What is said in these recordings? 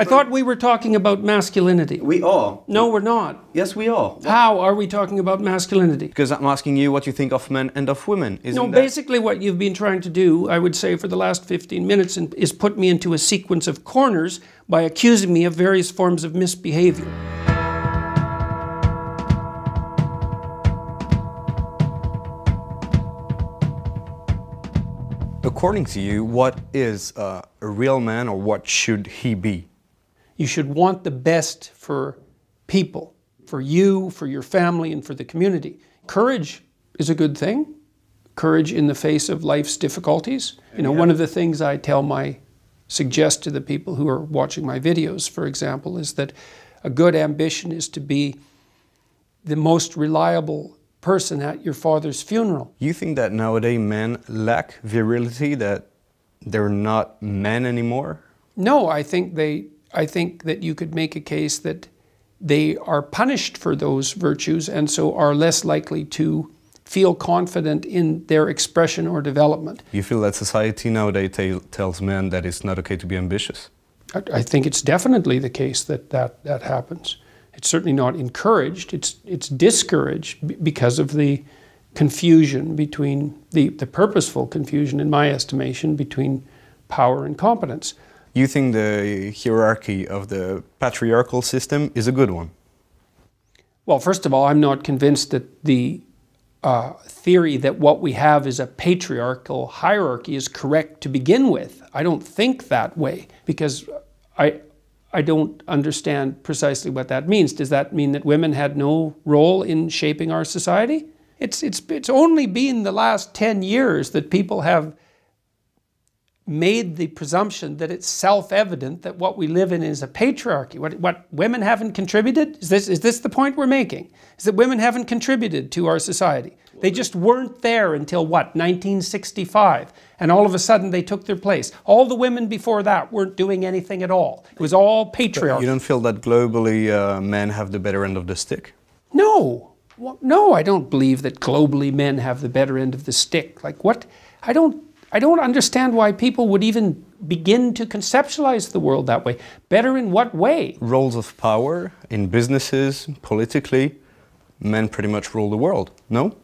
I thought we were talking about masculinity. We are. No, we're not. Yes, we are. How are we talking about masculinity? Because I'm asking you what you think of men and of women. No, basically what you've been trying to do, I would say for the last 15 minutes, is put me into a sequence of corners by accusing me of various forms of misbehavior. According to you, what is a real man, or what should he be? You should want the best for people, for you, for your family, and for the community. Courage is a good thing. Courage in the face of life's difficulties. You know, one of the things I suggest to the people who are watching my videos, for example, is that a good ambition is to be the most reliable person at your father's funeral. You think that nowadays men lack virility, that they're not men anymore? No, I think that you could make a case that they are punished for those virtues and so are less likely to feel confident in their expression or development. You feel that society nowadays tells men that it's not okay to be ambitious? I think it's definitely the case that happens. It's certainly not encouraged, it's discouraged because of the confusion between, the purposeful confusion in my estimation, between power and competence. You think the hierarchy of the patriarchal system is a good one? Well, first of all, I'm not convinced that the theory that what we have is a patriarchal hierarchy is correct to begin with. I don't think that way, because I don't understand precisely what that means. Does that mean that women had no role in shaping our society? It's only been the last 10 years that people have made the presumption that it's self-evident that what we live in is a patriarchy. What women haven't contributed? Is this the point we're making? Is that women haven't contributed to our society? They just weren't there until what, 1965? And all of a sudden they took their place. All the women before that weren't doing anything at all. It was all patriarchy. You don't feel that globally men have the better end of the stick? No. Well, no, I don't believe that globally men have the better end of the stick. Like what? I don't understand why people would even begin to conceptualize the world that way. Better in what way? Roles of power in businesses, politically, men pretty much rule the world, no?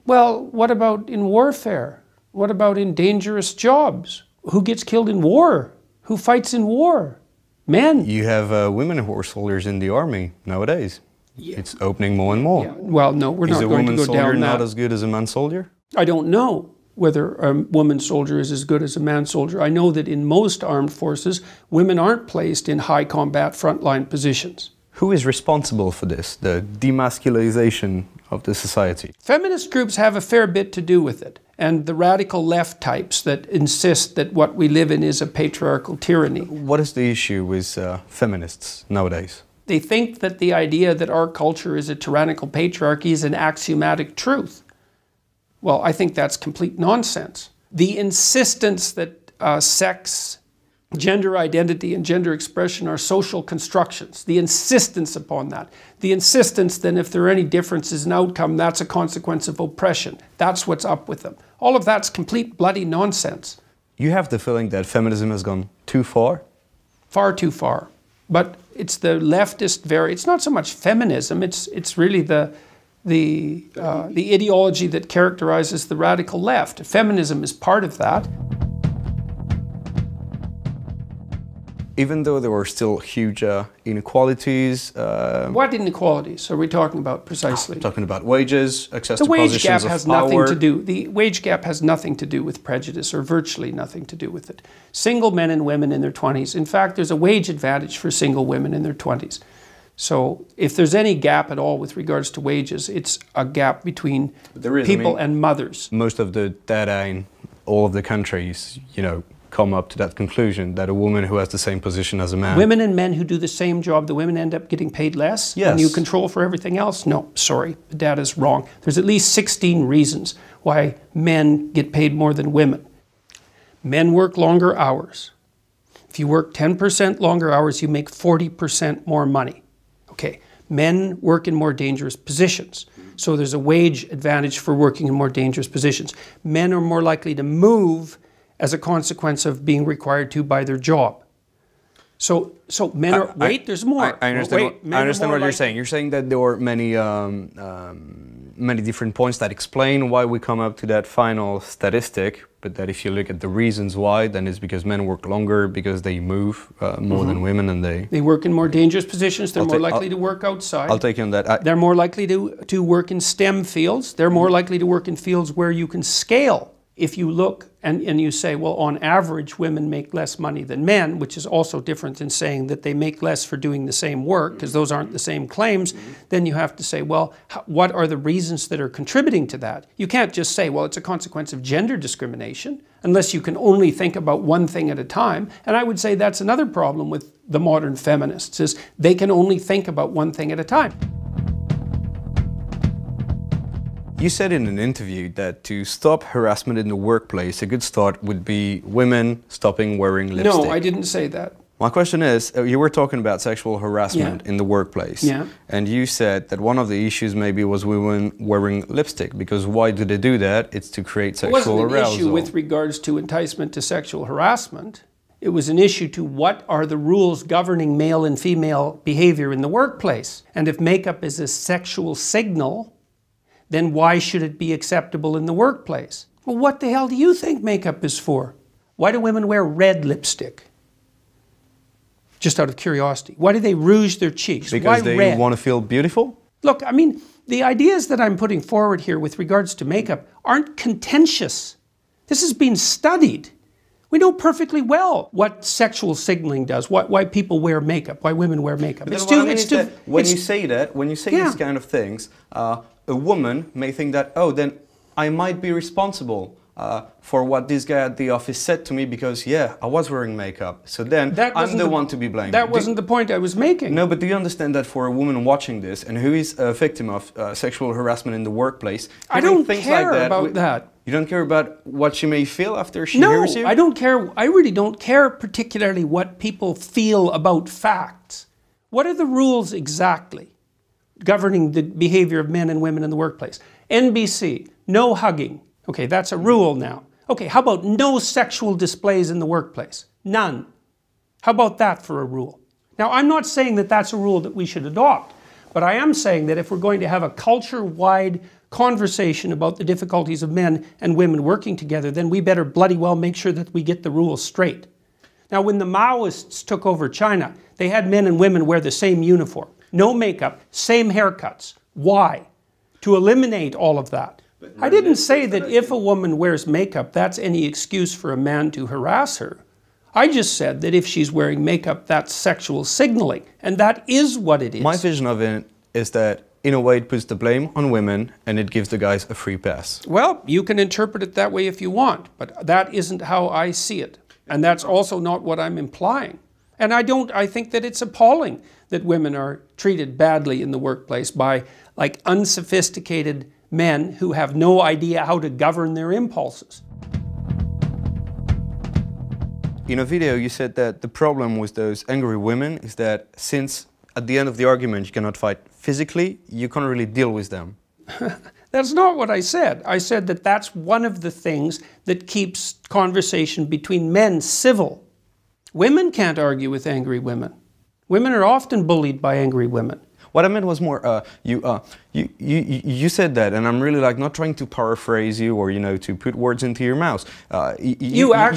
Well, what about in warfare? What about in dangerous jobs? Who gets killed in war? Who fights in war? Men. You have women who are soldiers in the army nowadays. Yeah. It's opening more and more. Yeah. Well, no, we're not going to go down that. Is a woman soldier not as good as a man soldier? I don't know whether a woman soldier is as good as a man soldier. I know that in most armed forces, women aren't placed in high combat frontline positions. Who is responsible for this, the demasculization of the society? Feminist groups have a fair bit to do with it, and the radical left types that insist that what we live in is a patriarchal tyranny. What is the issue with feminists nowadays? They think that the idea that our culture is a tyrannical patriarchy is an axiomatic truth. Well, I think that's complete nonsense. The insistence that sex, gender identity, and gender expression are social constructions, the insistence upon that, the insistence that if there are any differences in outcome, that's a consequence of oppression. That's what's up with them. All of that's complete bloody nonsense. You have the feeling that feminism has gone too far? Far too far. But it's the leftist it's not so much feminism, it's really the ideology that characterizes the radical left. Feminism is part of that. Even though there were still huge inequalities... What inequalities are we talking about precisely? Talking about wages, access to positions of power. The wage gap has nothing to do with prejudice, or virtually nothing to do with it. Single men and women in their 20s. In fact, there's a wage advantage for single women in their 20s. So if there's any gap at all with regards to wages, it's a gap between people and mothers. Most of the data in all of the countries, you know, come up to that conclusion, that a woman who has the same position as a man... Women and men who do the same job, the women end up getting paid less? Yes. And you control for everything else? No, sorry, the data's wrong. There's at least 16 reasons why men get paid more than women. Men work longer hours. If you work 10% longer hours, you make 40% more money. Okay, men work in more dangerous positions. So there's a wage advantage for working in more dangerous positions. Men are more likely to move as a consequence of being required to by their job. So men are, there's more. I understand, I understand what you're like, saying. You're saying that there are many, many different points that explain why we come up to that final statistic, but that if you look at the reasons why, then it's because men work longer, because they move more than women, and they work in more dangerous positions, they're more likely to work outside. I'll take you on that. They're more likely to work in STEM fields. They're more likely to work in fields where you can scale. If you look and you say, well, on average, women make less money than men, which is also different than saying that they make less for doing the same work, because those aren't the same claims, then you have to say, well, what are the reasons that are contributing to that? You can't just say, well, it's a consequence of gender discrimination, unless you can only think about one thing at a time. And I would say that's another problem with the modern feminists, is they can only think about one thing at a time. You said in an interview that to stop harassment in the workplace, a good start would be women stopping wearing lipstick. No, I didn't say that. My question is, you were talking about sexual harassment in the workplace. Yeah. And you said that one of the issues maybe was women wearing lipstick, because why do they do that? It's to create sexual arousal. It wasn't an issue with regards to enticement to sexual harassment. It was an issue to what are the rules governing male and female behavior in the workplace. And if makeup is a sexual signal, then why should it be acceptable in the workplace? Well, what the hell do you think makeup is for? Why do women wear red lipstick? Just out of curiosity. Why do they rouge their cheeks? Because Why they red? want to feel beautiful? Look, I mean, the ideas that I'm putting forward here with regards to makeup aren't contentious. This has been studied. We know perfectly well what sexual signaling does, why people wear makeup, why women wear makeup. When you say these kind of things, a woman may think that, oh, then I might be responsible for what this guy at the office said to me because, yeah, I was wearing makeup. So then I'm the one to be blamed. That wasn't the point I was making. No, but do you understand that for a woman watching this and who is a victim of sexual harassment in the workplace, I don't care about that. You don't care about what she may feel after she hears you? No, I don't care. I really don't care particularly what people feel about facts. What are the rules exactly governing the behavior of men and women in the workplace? NBC, no hugging. Okay, that's a rule now. Okay, how about no sexual displays in the workplace? None. How about that for a rule? Now, I'm not saying that that's a rule that we should adopt, but I am saying that if we're going to have a culture-wide conversation about the difficulties of men and women working together, then we better bloody well make sure that we get the rules straight. Now, when the Maoists took over China, they had men and women wear the same uniform. No makeup, same haircuts. Why? To eliminate all of that. I didn't say that if a woman wears makeup, that's any excuse for a man to harass her. I just said that if she's wearing makeup, that's sexual signaling. And that is what it is. My vision of it is that, in a way, it puts the blame on women and it gives the guys a free pass. Well, you can interpret it that way if you want, but that isn't how I see it. And that's also not what I'm implying. And I think that it's appalling that women are treated badly in the workplace by like unsophisticated men who have no idea how to govern their impulses. In a video you said that the problem with those angry women is that since at the end of the argument you cannot fight physically, you can't really deal with them. That's not what I said. I said that that's one of the things that keeps conversation between men civil. Women can't argue with angry women. Women are often bullied by angry women. What I meant was more, you said that, and I'm really like not trying to paraphrase you or, you know, to put words into your mouth. You are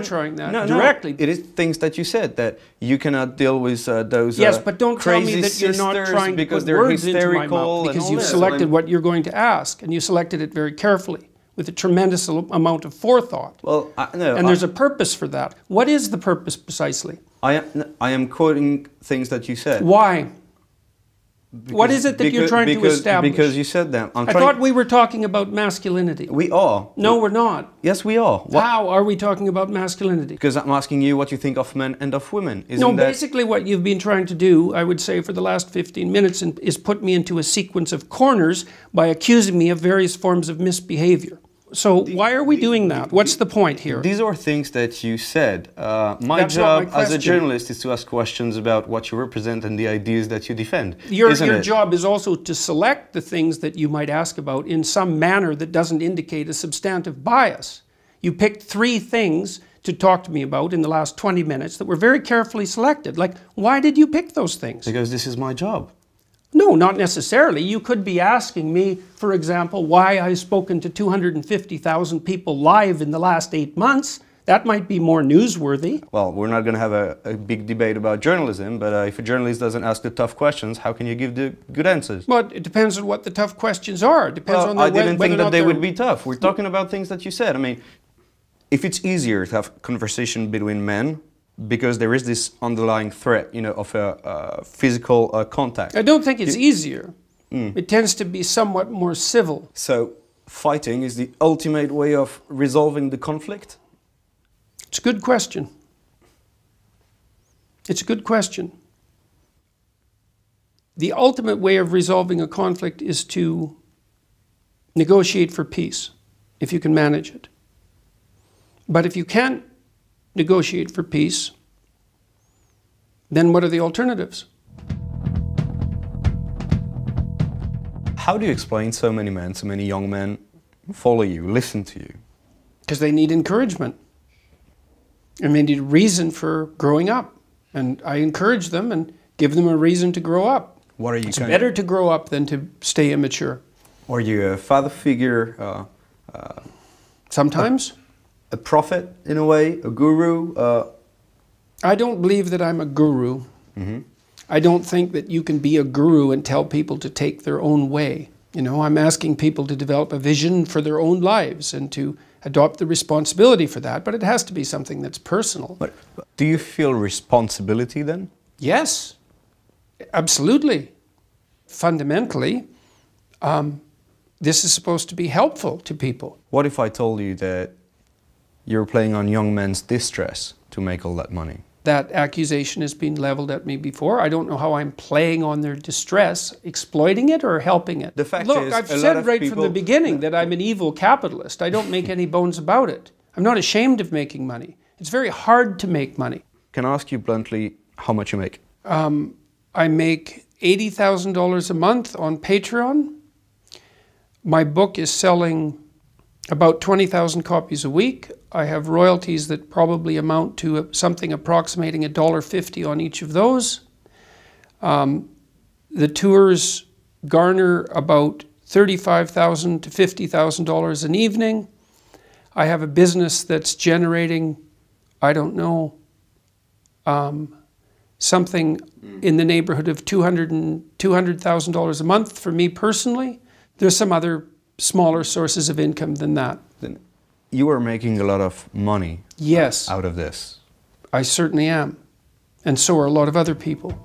trying that directly. No, it is things that you said, that you cannot deal with those yes, but don't tell me that you're not trying to put words into my mouth because you've selected what you're going to ask, and you selected it very carefully with a tremendous amount of forethought. Well, and there's a purpose for that. What is the purpose precisely? I am quoting things that you said. Why? What is it that you're trying to establish? Because you said that. I thought we were talking about masculinity. We are. No, we're not. Yes, we are. How are we talking about masculinity? Because I'm asking you what you think of men and of women. Basically what you've been trying to do, I would say for the last 15 minutes, is put me into a sequence of corners by accusing me of various forms of misbehavior. So why are we doing that? What's the point here? These are things that you said. My job as a journalist is to ask questions about what you represent and the ideas that you defend. Your job is also to select the things that you might ask about in some manner that doesn't indicate a substantive bias. You picked 3 things to talk to me about in the last 20 minutes that were very carefully selected. Like, why did you pick those things? Because this is my job. No, not necessarily. You could be asking me, for example, why I've spoken to 250,000 people live in the last 8 months. That might be more newsworthy. Well, we're not going to have a big debate about journalism, but if a journalist doesn't ask the tough questions, how can you give the good answers? But it depends on what the tough questions are. It depends on I didn't think that they would be tough. We're talking about things that you said. I mean, if it's easier to have conversation between men, because there is this underlying threat, you know, of a physical contact. I don't think it's easier. It tends to be somewhat more civil. So fighting is the ultimate way of resolving the conflict? It's a good question. It's a good question. The ultimate way of resolving a conflict is to negotiate for peace, if you can manage it. But if you can't negotiate for peace, then what are the alternatives? How do you explain so many men, so many young men follow you, listen to you? Because they need encouragement. And they need a reason for growing up. And I encourage them and give them a reason to grow up. What are you? It's better to grow up than to stay immature. Are you a father figure? Sometimes. A prophet, in a way? A guru? I don't believe that I'm a guru. I don't think that you can be a guru and tell people to take their own way. You know, I'm asking people to develop a vision for their own lives and to adopt the responsibility for that, but it has to be something that's personal. But do you feel responsibility then? Yes, absolutely. Fundamentally, this is supposed to be helpful to people. What if I told you that you're playing on young men's distress to make all that money? That accusation has been leveled at me before. I don't know how I'm playing on their distress, exploiting it or helping it. The fact Look, is, I've said right from the beginning that I'm an evil capitalist. I don't make any bones about it. I'm not ashamed of making money. It's very hard to make money. Can I ask you bluntly how much you make? I make $80,000 a month on Patreon. My book is selling about 20,000 copies a week. I have royalties that probably amount to something approximating $1.50 on each of those. The tours garner about $35,000 to $50,000 an evening. I have a business that's generating, I don't know, something in the neighborhood of $200,000 a month for me personally. There's some other smaller sources of income than that. Then you are making a lot of money. Yes. Out of this. I certainly am. And so are a lot of other people.